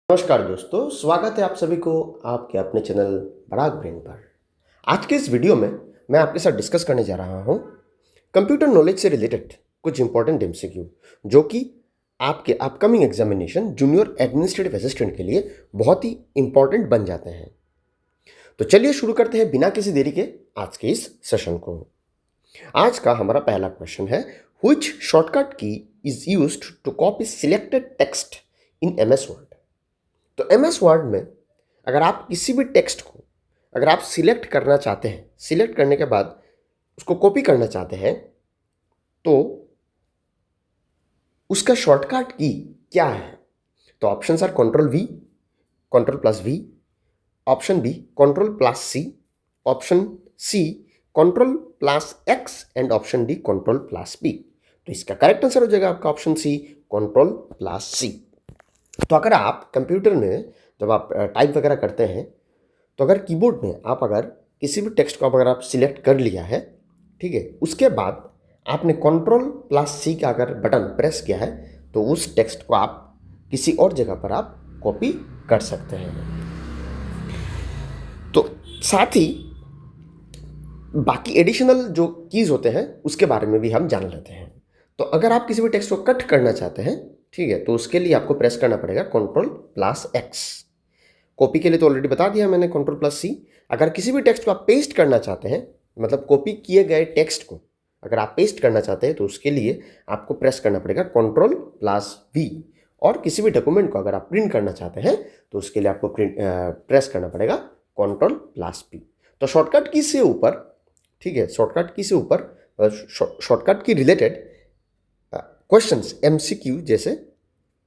नमस्कार दोस्तों, स्वागत है आप सभी को आपके अपने चैनल बराक ब्रेन पर। आज के इस वीडियो में मैं आपके साथ डिस्कस करने जा रहा हूँ कंप्यूटर नॉलेज से रिलेटेड कुछ इंपॉर्टेंट एमसीक्यू जो कि आपके upcoming examination junior administrative assistant के लिए बहुत ही इंपॉर्टेंट बन जाते हैं। तो चलिए शुरू करते हैं बिना किसी देरी के आज के इस सेशन को। आज का हमारा पहला क्वेश्चन है, which shortcut key is used to copy selected text in MS Word. तो एमएस वर्ड में अगर आप किसी भी टेक्स्ट को अगर आप सिलेक्ट करना चाहते हैं, सिलेक्ट करने के बाद उसको कॉपी करना चाहते हैं, तो उसका शॉर्टकट की क्या है? तो options are control V, control plus V, option B control plus C, option C control plus X and option D control plus B. तो इसका करेक्ट आंसर हो जाएगा आपका option C, control plus C. तो अगर आप कंप्यूटर में जब आप टाइप वगैरह करते हैं, तो अगर कीबोर्ड में आप अगर किसी भी टेक्स्ट को अगर आप सिलेक्ट कर लिया है, ठीक है, उसके बाद आपने कंट्रोल प्लस सी का अगर बटन प्रेस किया है, तो उस टेक्स्ट को आप किसी और जगह पर आप कॉपी कर सकते हैं। तो साथ ही बाकी एडिशनल जो कीज होते हैं उसके बारे में भी हम जान लेते हैं। तो अगर आप किसी भी टेक्स्ट को कट करना चाहते हैं, ठीक है, तो उसके लिए आपको प्रेस करना पड़ेगा कंट्रोल प्लस एक्स। कॉपी के लिए तो ऑलरेडी बता दिया मैंने, कंट्रोल प्लस सी। अगर किसी भी टेक्स्ट को आप पेस्ट करना चाहते हैं, मतलब कॉपी किए गए टेक्स्ट को अगर आप पेस्ट करना चाहते हैं, तो उसके लिए आपको प्रेस करना पड़ेगा कंट्रोल प्लस वी। और किसी भी डॉक्यूमेंट को अगर आप प्रिंट करना चाहते हैं, तो उसके लिए आपको प्रेस करना पड़ेगा कंट्रोल प्लस पी। तो शॉर्टकट की से ऊपर, ठीक है, शॉर्टकट की से ऊपर शॉर्टकट की रिलेटेड क्वेश्चंस एमसीक्यू जैसे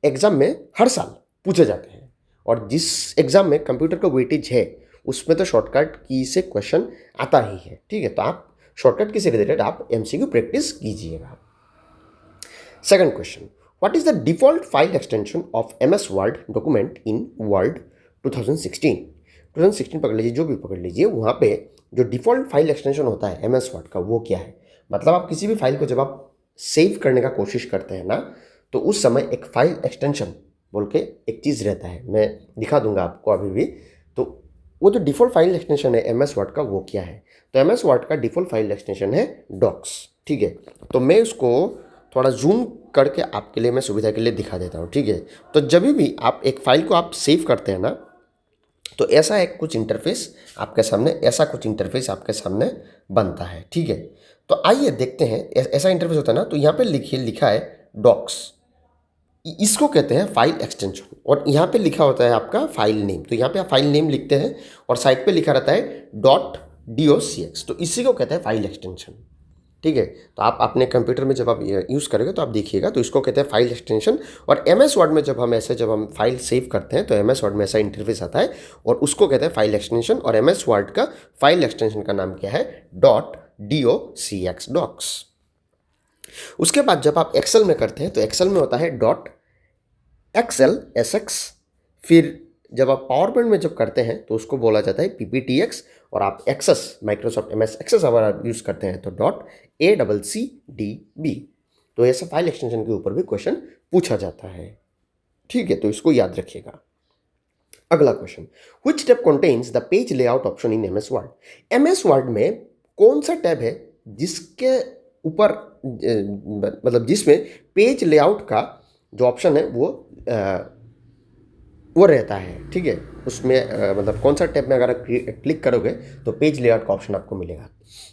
एग्जाम में हर साल पूछे जाते हैं, और जिस एग्जाम में कंप्यूटर का वेटेज है उसमें तो शॉर्टकट की से क्वेश्चन आता ही है, ठीक है। तो आप शॉर्टकट की से रिलेटेड आप एमसीक्यू प्रैक्टिस कीजिएगा। Second question, what is the default file extension of MS word document in word 2016 पकड़ लीजिए, जो भी पकड़ लीजिए, वहाँ पे जो डिफ़ॉल्ट फाइल एक्सटेंशन होता है एमएस वर्ड का, वो क्या है? मतलब आप किसी भी फाइल को जब आप सेव करने का कोशिश करते हैं ना, तो उस समय एक फाइल एक्सटेंशन बोल के एक चीज़ रहता है, मैं दिखा दूंगा आपको अभी भी। तो वो जो डिफ़ॉल्ट फाइल एक्सटेंशन है एमएस वर्ड का, वो क्या है? तो एमएस वर्ड का डिफ़ॉल्ट फाइल एक्सटेंशन है डॉक्स, ठीक है। तो मैं उसको थोड़ा जूम करके आपके लिए मैं सुविधा के लिए दिखा देता हूँ, ठीक है। तो जब भी आप एक फाइल को आप सेव करते हैं ना, तो ऐसा एक कुछ इंटरफेस आपके सामने, ऐसा कुछ इंटरफेस आपके सामने बनता है, ठीक है। तो आइए देखते हैं, ऐसा इंटरफेस होता है ना, तो यहाँ पे लिखा है डॉक्स, इसको कहते हैं फाइल एक्सटेंशन। और यहाँ पे लिखा होता है आपका फाइल नेम, तो यहाँ पे आप फाइल नेम लिखते हैं और साइड पे लिखा रहता है .docx, तो इसी को कहते हैं फाइल एक्सटेंशन, ठीक है। तो आप अपने कंप्यूटर में जब आप यूज़ करेंगे तो आप देखिएगा, तो इसको कहते हैं फाइल एक्सटेंशन। और एमएस वर्ड में जब हम फाइल सेव करते हैं, तो एमएस वर्ड में ऐसा इंटरफेस आता है और उसको कहते हैं फाइल एक्सटेंशन। और एमएस वर्ड का फाइल एक्सटेंशन का नाम क्या है? .docx, docx. उसके बाद जब आप एक्सेल में करते हैं, तो एक्सेल में होता है .xlsx। फिर जब आप पावर पॉइंट में जब करते हैं, तो उसको बोला जाता है PPTX। और आप एक्सेस, माइक्रोसॉफ्ट MS एक्सेस अगर आप यूज़ करते हैं, तो .ACCDB। तो ऐसा फाइल एक्सटेंशन के ऊपर भी क्वेश्चन पूछा जाता है, ठीक है, तो इसको याद रखिएगा। अगला question, which tab contains the page layout option in MS word. MS Word में कौन सा टैब है जिसके ऊपर मतलब जिसमें पेज लेआउट का जो ऑप्शन है वो रहता है, ठीक है। उसमें मतलब कौन सा टैब में अगर आप क्लिक करोगे तो पेज लेआउट का ऑप्शन आपको मिलेगा,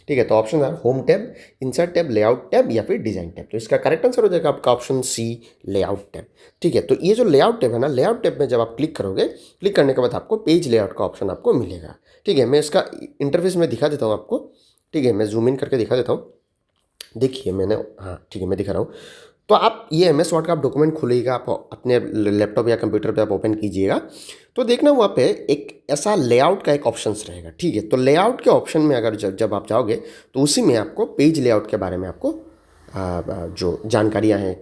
ठीक है। तो ऑप्शन है home tab, insert tab, layout tab या फिर डिज़ाइन टैब। तो इसका करेक्ट आंसर हो जाएगा आपका ऑप्शन सी, लेआउट टैब, ठीक है। तो ये जो लेआउट टैब है ना, लेआउट टैब में जब आप क्लिक करोगे, क्लिक करने के बाद आपको पेज लेआउट का ऑप्शन आपको मिलेगा, ठीक है। मैं इसका इंटरफेस में दिखा देता हूँ आपको, ठीक है, मैं जूम इन करके दिखा देता हूँ। देखिए मैंने, हाँ ठीक है, मैं दिखा रहा हूँ। तो आप ये एमएस वर्ड का आप डॉक्यूमेंट खोलिएगा, आप अपने लैपटॉप या कंप्यूटर पे आप ओपन कीजिएगा, तो देखना वहाँ पे एक ऐसा लेआउट का एक ऑप्शंस रहेगा, ठीक है। तो लेआउट के ऑप्शन में अगर जब आप जाओगे, तो उसी में आपको पेज लेआउट के बारे में आपको जो जानकारियाँ हैं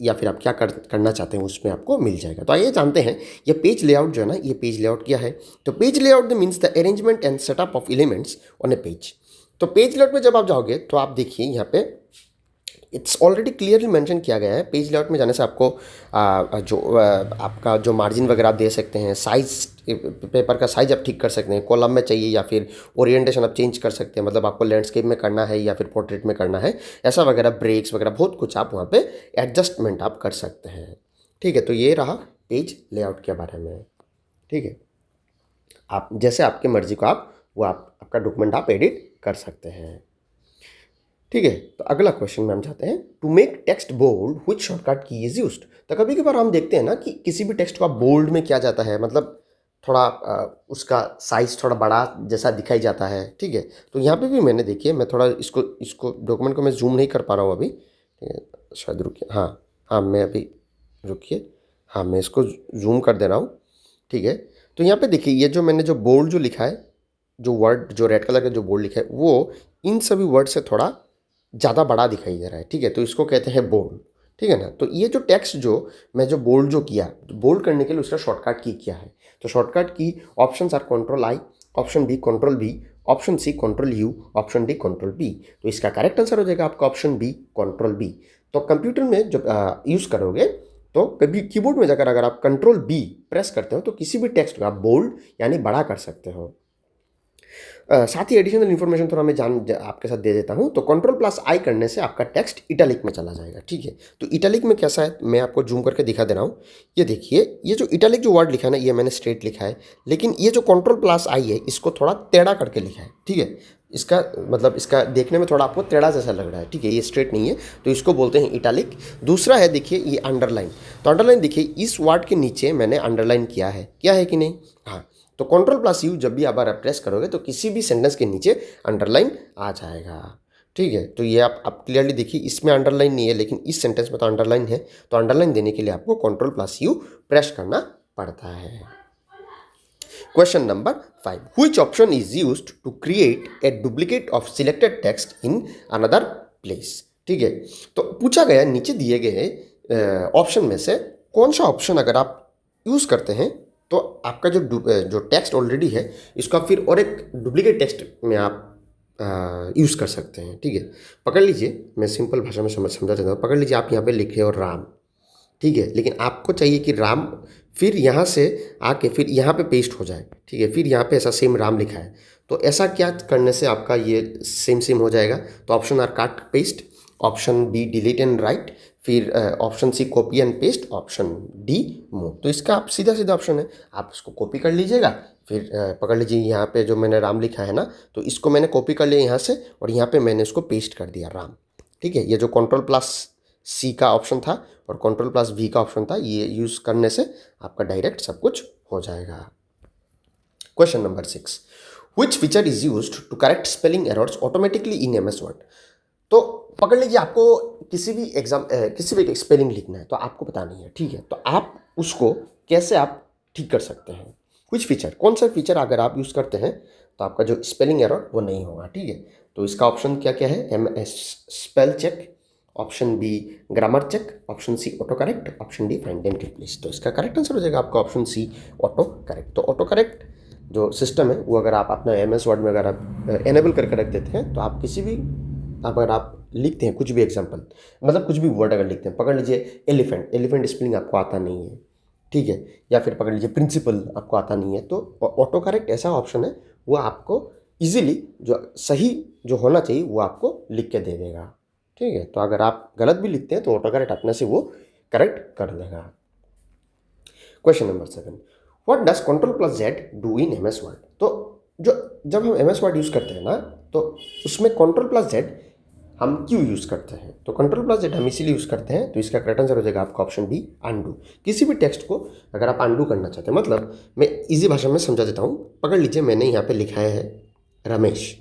या फिर आप क्या करना चाहते हैं उसमें आपको मिल जाएगा। तो आइए जानते हैं ये पेज लेआउट जो है ना, ये पेज लेआउट क्या है। तो page layout means the arrangement and setup of elements on A page. तो पेज लेआउट में जब आप जाओगे, तो आप देखिए यहाँ पे इट्स ऑलरेडी क्लियरली मेंशन किया गया है। पेज लेआउट में जाने से आपको आपका जो मार्जिन वगैरह आप दे सकते हैं, साइज, पेपर का साइज आप ठीक कर सकते हैं, कॉलम में चाहिए या फिर ओरिएंटेशन आप चेंज कर सकते हैं, मतलब आपको लैंडस्केप में करना है या फिर पोर्ट्रेट में करना है, ऐसा वगैरह, ब्रेक्स वगैरह बहुत कुछ आप वहाँ पे एडजस्टमेंट आप कर सकते हैं। ठीक है, तो ये रहा पेज लेआउट के बारे में। ठीक है, आप जैसे आपकी मर्जी को आप वो आपका डॉक्यूमेंट आप एडिट कर सकते हैं। ठीक है, तो अगला क्वेश्चन में हम जाते हैं, to make text bold which shortcut key is used. तो कभी कभार हम देखते हैं ना कि किसी भी टेक्स्ट को आप बोल्ड में किया जाता है, मतलब थोड़ा उसका साइज थोड़ा बड़ा जैसा दिखाई जाता है। ठीक है, तो यहाँ पे भी मैंने देखिए, मैं थोड़ा इसको इसको डॉक्यूमेंट को मैं जूम नहीं कर पा रहा हूँ अभी। ठीक है, शायद रुकिए, हाँ हाँ मैं अभी, रुकिए, हाँ मैं इसको जूम कर दे रहा हूँ। ठीक है, तो यहाँ पे देखिए, ये जो मैंने जो बोल्ड जो लिखा है, जो वर्ड जो रेड कलर का जो बोल्ड लिखा है, वो इन सभी वर्ड से थोड़ा ज़्यादा बड़ा दिखाई दे रहा है। ठीक है, तो इसको कहते हैं बोल्ड। ठीक है ना, तो ये जो टेक्स्ट जो मैं जो बोल्ड जो किया, तो बोल्ड करने के लिए उसका शॉर्टकट की क्या है, तो shortcut key options are control I, option B control B, option C control U, option D control B. तो इसका करेक्ट आंसर हो जाएगा आपका ऑप्शन बी, कंट्रोल बी। तो कंप्यूटर में जब यूज़ करोगे तो कभी कीबोर्ड में जाकर अगर आप कंट्रोल बी प्रेस करते हो तो किसी भी टेक्स्ट को आप बोल्ड यानी बड़ा कर सकते हो। साथ ही एडिशनल इन्फॉर्मेशन थोड़ा मैं आपके साथ दे देता हूँ। तो कंट्रोल प्लस आई करने से आपका टेक्स्ट इटैलिक में चला जाएगा। ठीक है, तो इटैलिक में कैसा है मैं आपको जूम करके दिखा दे रहा हूँ। ये देखिए, ये जो इटैलिक जो वर्ड लिखा है ना, ये मैंने स्ट्रेट लिखा है, लेकिन ये जो कंट्रोल प्लस आई है इसको थोड़ा टेढ़ा करके लिखा है। ठीक है, इसका मतलब इसका देखने में थोड़ा आपको टेढ़ा जैसा लग रहा है। ठीक है, ये स्ट्रेट नहीं है, तो इसको बोलते हैं इटैलिक। दूसरा है देखिए ये अंडरलाइन। तो अंडरलाइन देखिए, इस वर्ड के नीचे मैंने अंडरलाइन किया है कि नहीं। हाँ, तो कंट्रोल प्लस यू जब भी आप प्रेस करोगे तो किसी भी सेंटेंस के नीचे अंडरलाइन आ जाएगा। ठीक है, तो ये आप क्लियरली देखिए, इसमें अंडरलाइन नहीं है लेकिन इस सेंटेंस में तो अंडरलाइन है। तो अंडरलाइन देने के लिए आपको कंट्रोल प्लस यू प्रेस करना पड़ता है। Question number 5, which option is used to create a duplicate of selected text in another place. ठीक है, तो पूछा गया नीचे दिए गए ऑप्शन में से कौन सा ऑप्शन अगर आप यूज़ करते हैं तो आपका जो टेक्स्ट ऑलरेडी है इसको आप फिर और एक डुप्लीकेट टेक्स्ट में आप यूज़ कर सकते हैं। ठीक है, पकड़ लीजिए, मैं सिंपल भाषा में समझा देता हूँ। पकड़ लीजिए, आप यहाँ पे लिखे हो राम। ठीक है, लेकिन आपको चाहिए कि राम फिर यहाँ से आके फिर यहाँ पे पेस्ट हो जाए। ठीक है, फिर यहाँ पे ऐसा सेम राम लिखा है, तो ऐसा क्या करने से आपका ये सेम हो जाएगा। तो ऑप्शन आर काट paste, option B delete and write, फिर option C copy and paste, option D move. तो इसका आप सीधा ऑप्शन है, आप इसको कॉपी कर लीजिएगा। फिर पकड़ लीजिए, यहाँ पे जो मैंने राम लिखा है ना, तो इसको मैंने कॉपी कर लिया यहाँ से और यहाँ पे मैंने इसको पेस्ट कर दिया राम। ठीक है, ये जो कंट्रोल प्लस सी का ऑप्शन था और कंट्रोल प्लस वी का ऑप्शन था, ये यूज़ करने से आपका डायरेक्ट सब कुछ हो जाएगा। Question number 6, which feature is used to correct spelling errors automatically in MS Word. तो पकड़ लीजिए, आपको किसी भी स्पेलिंग लिखना है तो आपको पता नहीं है। ठीक है, तो आप उसको कैसे आप ठीक कर सकते हैं, कुछ फीचर, कौन सा फीचर अगर आप यूज़ करते हैं तो आपका जो स्पेलिंग एरर वो नहीं होगा। ठीक है, तो इसका ऑप्शन क्या क्या है, spell check, option B grammar check, option C autocorrect, option D find and replace. तो इसका करेक्ट आंसर हो जाएगा आपका ऑप्शन सी ऑटो करेक्ट। तो ऑटो करेक्ट जो सिस्टम है वो अगर आप अपना एमएस वर्ड में अगर आप एनेबल करके रख देते हैं तो आप किसी भी, अगर आप लिखते हैं कुछ भी एग्जाम्पल, मतलब कुछ भी वर्ड अगर लिखते हैं, पकड़ लीजिए एलिफेंट स्पेलिंग आपको आता नहीं है। ठीक है, या फिर पकड़ लीजिए प्रिंसिपल आपको आता नहीं है, तो ऑटो करेक्ट ऐसा ऑप्शन है, वो आपको इजीली जो सही जो होना चाहिए वो आपको लिख के दे देगा। ठीक है, तो अगर आप गलत भी लिखते हैं तो ऑटो करेक्ट अपने से वो करेक्ट कर देगा। Question number 7, what does control plus Z do in MS Word. तो जो जब हम एमएस वर्ड यूज़ करते हैं ना, तो उसमें कंट्रोल प्लस जेड हम क्यों यूज़ करते हैं, तो कंट्रोल प्लस जेड हम इसीलिए यूज़ करते हैं। तो इसका करेक्ट आंसर हो जाएगा आपका ऑप्शन बी अंडू। किसी भी टेक्स्ट को अगर आप अंडू करना चाहते हैं, मतलब मैं इजी भाषा में समझा देता हूँ। पकड़ लीजिए, मैंने यहाँ पे लिखा है रमेश।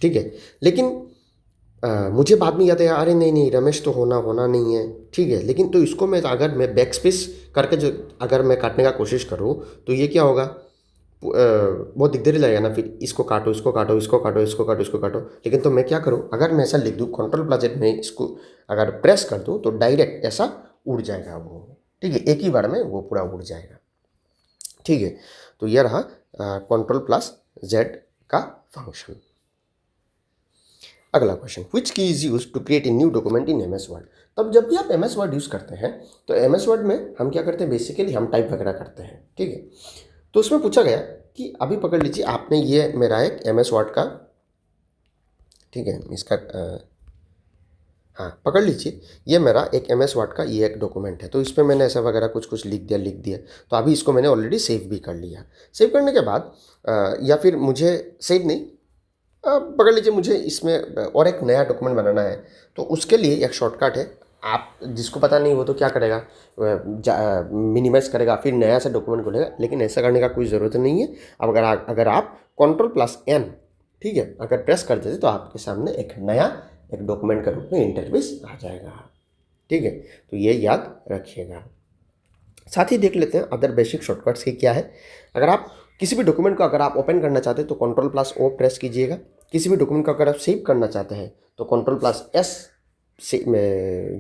ठीक है, लेकिन मुझे बाद में याद है, अरे नहीं रमेश तो होना नहीं है। ठीक है, लेकिन तो इसको मैं अगर मैं बैक स्पेस करके जो अगर मैं काटने का कोशिश करूँ तो ये क्या होगा, बहुत दिक्कत लगेगा ना। फिर इसको काटो, इसको काटो, इसको काटो, इसको काटो, इसको काटो। लेकिन तो मैं क्या करूँ, अगर मैं ऐसा लिख दूँ कंट्रोल प्लस जेड में, इसको अगर प्रेस कर दूँ तो डायरेक्ट ऐसा उड़ जाएगा वो। ठीक है, एक ही बार में वो पूरा उड़ जाएगा। ठीक है, तो यह रहा कंट्रोल प्लस जेड का फंक्शन। अगला question, which key is use to create a new document in MS Word. तब जब भी आप एमएस वर्ड यूज़ करते हैं तो एमएस वर्ड में हम क्या करते हैं, बेसिकली हम टाइप वगैरह करते हैं, ठीक है। तो उसमें पूछा गया कि अभी पकड़ लीजिए आपने, ये मेरा एक एमएस वर्ड का, ठीक है, इसका हाँ पकड़ लीजिए, ये मेरा एक एमएस वर्ड का ये एक डॉक्यूमेंट है। तो इसमें मैंने ऐसा वगैरह कुछ कुछ लिख दिया। तो अभी इसको मैंने ऑलरेडी सेव भी कर लिया। सेव करने के बाद या फिर मुझे सेव नहीं, पकड़ लीजिए मुझे इसमें और एक नया डॉक्यूमेंट बनाना है। तो उसके लिए एक शॉर्टकट है, आप जिसको पता नहीं वो तो क्या करेगा, मिनिमाइज़ करेगा फिर नया सा डॉक्यूमेंट खोलेगा, लेकिन ऐसा करने का कोई ज़रूरत नहीं है। अब अगर आप Ctrl+N, ठीक है, अगर प्रेस कर देते तो आपके सामने एक नया एक डॉक्यूमेंट के रूप में इंटरफेस आ जाएगा, ठीक है। तो ये याद रखिएगा। साथ ही देख लेते हैं अदर बेसिक शॉर्टकट्स की क्या है। अगर आप किसी भी डॉक्यूमेंट को अगर आप ओपन करना चाहते हैं तो Ctrl+O प्रेस कीजिएगा। किसी भी डॉक्यूमेंट को अगर आप सेव करना चाहते हैं तो Ctrl+S से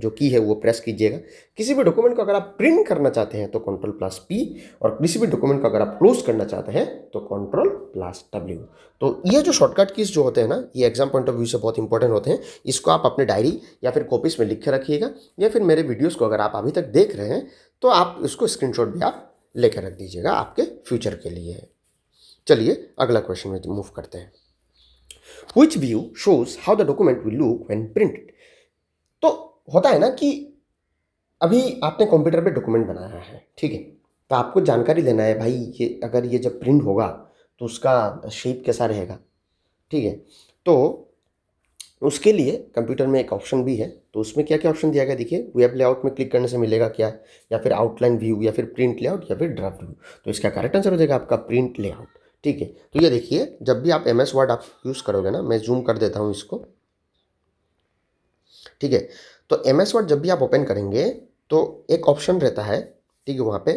जो की है वो प्रेस कीजिएगा। किसी भी डॉक्यूमेंट को अगर आप प्रिंट करना चाहते हैं तो Ctrl+P, और किसी भी डॉक्यूमेंट को अगर आप क्लोज करना चाहते हैं तो Ctrl+W। तो ये जो शॉर्टकट कीज जो होते हैं ना, ये एग्जाम पॉइंट ऑफ व्यू से बहुत इंपॉर्टेंट होते हैं। इसको आप अपने डायरी या फिर कॉपीज में लिख के रखिएगा, या फिर मेरे वीडियोज़ को अगर आप अभी तक देख रहे हैं तो आप इसको स्क्रीनशॉट भी आप लेकर रख दीजिएगा आपके फ्यूचर के लिए। चलिए अगला क्वेश्चन में मूव करते हैं। Which view shows how the document will look when printed। तो होता है ना कि अभी आपने कंप्यूटर पे डॉक्यूमेंट बनाया है, ठीक है, तो आपको जानकारी लेना है भाई, ये अगर ये जब प्रिंट होगा तो उसका शेप कैसा रहेगा, ठीक है। तो उसके लिए कंप्यूटर में एक ऑप्शन भी है। तो उसमें क्या क्या ऑप्शन दिया गया देखिए, वेब लेआउट में क्लिक करने से मिलेगा क्या, या फिर आउटलाइन व्यू, या फिर प्रिंट लेआउट, या फिर ड्राफ्ट व्यू। तो इसका करेक्ट आंसर हो जाएगा आपका प्रिंट लेआउट, ठीक है। तो ये देखिए, जब भी आप एमएस वर्ड आप यूज़ करोगे ना, मैं जूम कर देता हूँ इसको, ठीक है। तो एमएस वर्ड जब भी आप ओपन करेंगे तो एक ऑप्शन रहता है, ठीक है, वहाँ पे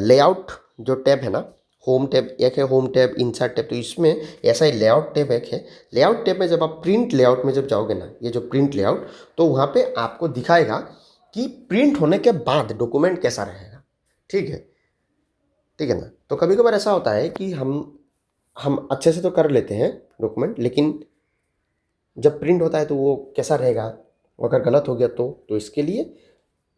लेआउट जो टैब है ना, होम टैब एक है, होम टैब, इंसर्ट टैब। तो इसमें ऐसा ही लेआउट टैब एक है। लेआउट टैब में जब आप प्रिंट लेआउट में जब जाओगे ना, ये जो प्रिंट लेआउट, तो वहाँ पे आपको दिखाएगा कि प्रिंट होने के बाद डॉक्यूमेंट कैसा रहेगा, ठीक है, ठीक है ना। तो कभी कभार ऐसा होता है कि हम अच्छे से तो कर लेते हैं डॉक्यूमेंट, लेकिन जब प्रिंट होता है तो वो कैसा रहेगा, अगर गलत हो गया तो इसके लिए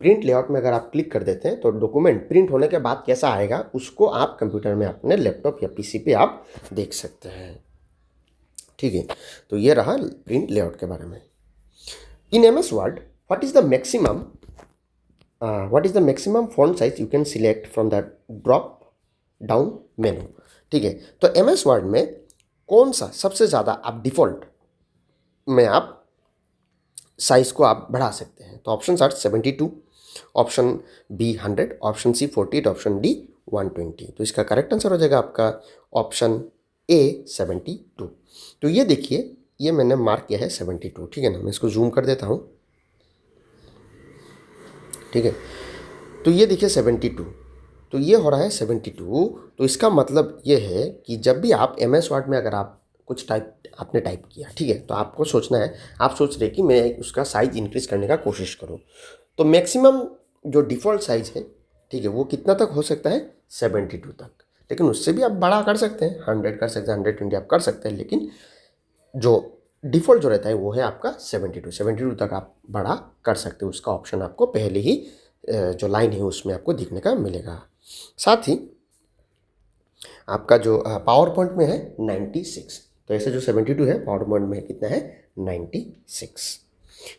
प्रिंट लेआउट में अगर आप क्लिक कर देते हैं तो डॉक्यूमेंट प्रिंट होने के बाद कैसा आएगा उसको आप कंप्यूटर में अपने लैपटॉप या पीसी पे आप देख सकते हैं, ठीक है। तो ये रहा प्रिंट लेआउट के बारे में। इन MS word what is the maximum font size you can select from the drop down menu, ठीक है। तो एमएस वर्ड में कौन सा सबसे ज़्यादा आप डिफ़ॉल्ट में आप साइज़ को आप बढ़ा सकते हैं। तो option are 72, option B 100, option C 48, option D 120। तो इसका करेक्ट आंसर हो जाएगा आपका ऑप्शन ए 72। तो ये देखिए, ये मैंने मार्क किया है 72, ठीक है ना। मैं इसको जूम कर देता हूँ, ठीक है। तो ये देखिए 72, तो ये हो रहा है 72। तो इसका मतलब ये है कि जब भी आप एमएस वर्ड में अगर आप कुछ आपने टाइप किया, ठीक है, तो आपको सोचना है, आप सोच रहे कि मैं उसका साइज़ इंक्रीज़ करने का कोशिश करूँ। तो मैक्सिमम जो डिफ़ॉल्ट साइज़ है, ठीक है, वो कितना तक हो सकता है, 72 तक। लेकिन उससे भी आप बड़ा कर सकते हैं, 100 कर सकते हैं, 120 आप कर सकते हैं, लेकिन जो डिफ़ॉल्ट जो रहता है वो है आपका 72 तक आप बड़ा कर सकते हो। उसका ऑप्शन आपको पहले ही जो लाइन है उसमें आपको दिखने का मिलेगा। साथ ही आपका जो पावर पॉइंट में है 96, तो ऐसे जो 72 है पावर पॉइंट में कितना है, 96।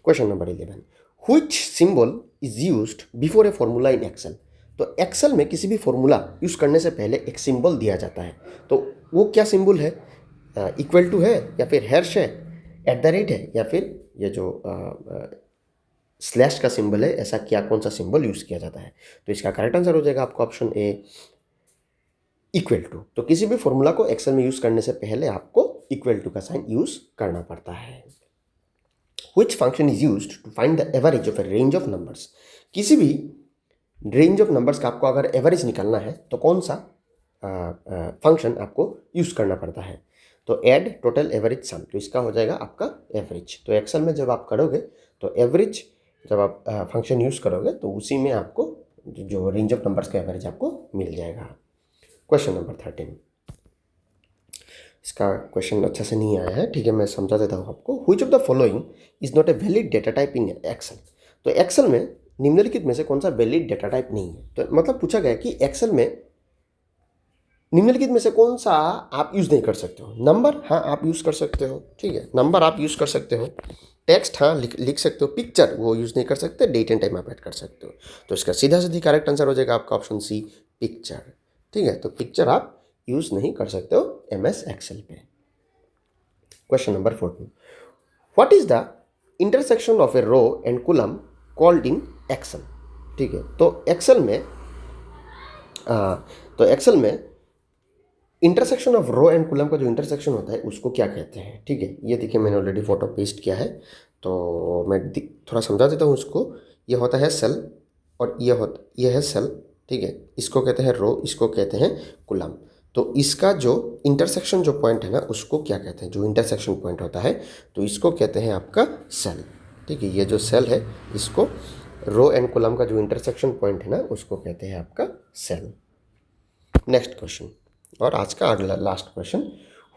Question number 11, which symbol is used before a formula in Excel. तो एक्सेल में किसी भी फॉर्मूला यूज़ करने से पहले एक सिंबल दिया जाता है। तो वो क्या सिंबल है, इक्वल टू है, या फिर हैश है, एट द रेट है, या फिर ये जो स्लैश का सिंबल है, ऐसा क्या कौन सा सिंबल यूज़ किया जाता है। तो इसका करेक्ट आंसर हो जाएगा आपका ऑप्शन ए इक्वल टू। तो किसी भी फॉर्मूला को एक्सेल में यूज़ करने से पहले आपको इक्वल टू का साइन यूज़ करना पड़ता है। Which function is used to find the average of a range of numbers। किसी भी रेंज ऑफ नंबर्स का आपको अगर एवरेज निकालना है तो कौन सा फंक्शन आपको यूज़ करना पड़ता है। तो ऐड टोटल एवरेज सम, तो इसका हो जाएगा आपका एवरेज। तो एक्सेल में जब आप करोगे तो एवरेज जब आप फंक्शन यूज़ करोगे तो उसी में आपको जो रेंज ऑफ नंबर्स का एवरेज आपको मिल जाएगा। क्वेश्चन नंबर 13, इसका क्वेश्चन अच्छा से नहीं आया है, ठीक है, मैं समझा देता हूँ आपको। Which of the following is not a valid data type in Excel. तो एक्सेल में निम्नलिखित में से कौन सा वैलिड डेटा टाइप नहीं है। तो मतलब पूछा गया कि एक्सेल में निम्नलिखित में से कौन सा आप यूज़ नहीं कर सकते हो। नंबर, हाँ आप यूज़ कर सकते हो, ठीक है, नंबर आप यूज़ कर सकते हो। टेक्स्ट, हाँ लिख सकते हो। पिक्चर वो यूज़ नहीं कर सकते। डेट एंड टाइम आप ऐड कर सकते हो। तो इसका सीधा सीधी करेक्ट आंसर हो जाएगा आपका ऑप्शन सी, पिक्चर। ठीक है, तो पिक्चर आप यूज़ नहीं कर सकते हो MS एक्सेल पे। Question number 14, what is the intersection of a row and column called in Excel. ठीक है, तो एक्सेल में intersection of row and column का जो इंटरसेक्शन होता है उसको क्या कहते हैं। ठीक है, ये देखिए मैंने ऑलरेडी फोटो पेस्ट किया है, तो मैं थोड़ा समझा देता हूँ उसको। ये होता है सेल और ये है सेल। ठीक है, इसको कहते हैं रो, इसको कहते हैं कॉलम। तो इसका जो इंटरसेक्शन जो पॉइंट है ना उसको क्या कहते हैं, जो इंटरसेक्शन पॉइंट होता है तो इसको कहते हैं आपका सेल। ठीक है, ये जो सेल है इसको, रो एंड कॉलम का जो इंटरसेक्शन पॉइंट है ना उसको कहते हैं आपका सेल। नेक्स्ट क्वेश्चन, और आज का अगला last question,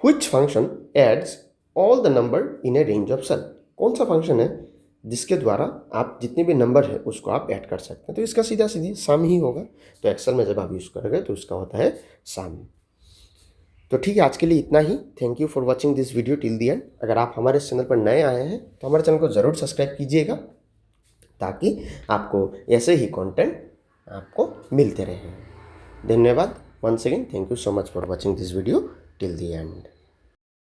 which function adds all the number in a range of cell. कौन सा फंक्शन है जिसके द्वारा आप जितने भी नंबर है उसको आप ऐड कर सकते हैं। तो इसका सीधा सीधी सम ही होगा। तो एक्सेल में जब आप यूज़ करोगे तो इसका होता है सम। तो ठीक है, आज के लिए इतना ही। Thank you for watching this video till the end. अगर आप हमारे चैनल पर नए आए हैं तो हमारे चैनल को ज़रूर सब्सक्राइब कीजिएगा ताकि आपको ऐसे ही कंटेंट आपको मिलते रहें। धन्यवाद। Once again, thank you so much for watching this video till the end.